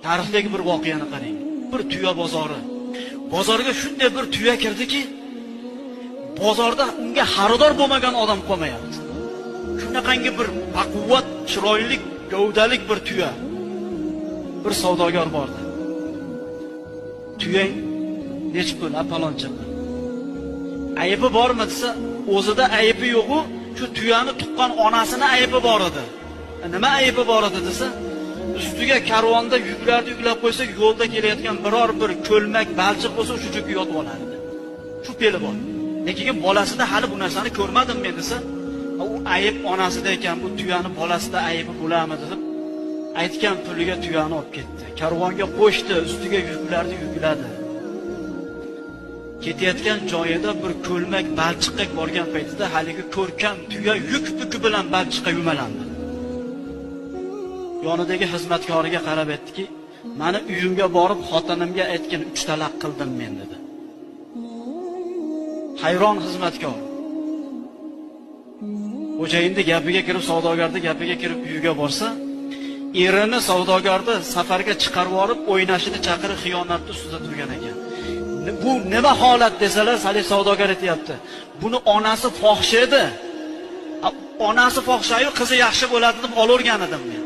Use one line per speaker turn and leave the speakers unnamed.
Tarixdagi bir voqeani qarang. Bir tuya bozori. Bozorga shunday bir tuya kirdiki, bozorda unga xaridor bo'lmagan odam qolmayapti. Shunaqangi bir baquvvat, chiroyli, gavdalik bir tuya. Bir savdogar bordi. Tuyang nech pul, paloncha pul. Aybi bormi desa, o'zida aybi yo'q-ku, shu tuyani tuqqan onasini aybi bor edi. Nima aybi bor edi desa, ustiga karvonda yuklarni yuklab qo'ysak, yo'lda kelayotgan biror bir ko'lmak, balchiq bo'lsa, shu joyga yotib olardi. Shu peli bor. Lekin bolasida hali bu narsani ko'rmadim men desa, u ayib onasida ekan, bu tuyani bolasida aybi bo'larmi deb aytgan puliga tuyani olib ketdi. Karvonga qo'shdi, ustiga yuklarni yukladi. Ketayotgan joyida bir ko'lmak, balchiqqa borgan paytida haligi ko'rkam tuya yuk puki bilan balchiqqa yumalandi. Yonidagi xizmatkoriga qarab aytdiki, "Meni uyimga borib xotinimga aytgin, 3 talaq qildim men" dedi. Hayron xizmatkor. Xo'jayinning gapiga kirib, savdogarning gapiga kirib uyiga borsa, erini savdogarni safarga chiqarib yorib, o'ynashini chaqirib xiyonatni ustida turgan ekan. Bu nima holat desalar, Salih savdogar aytayapti. Buni onasi fohish edi. Onasi fohishayu qizi yaxshi bo'ladi deb olavergan edim men.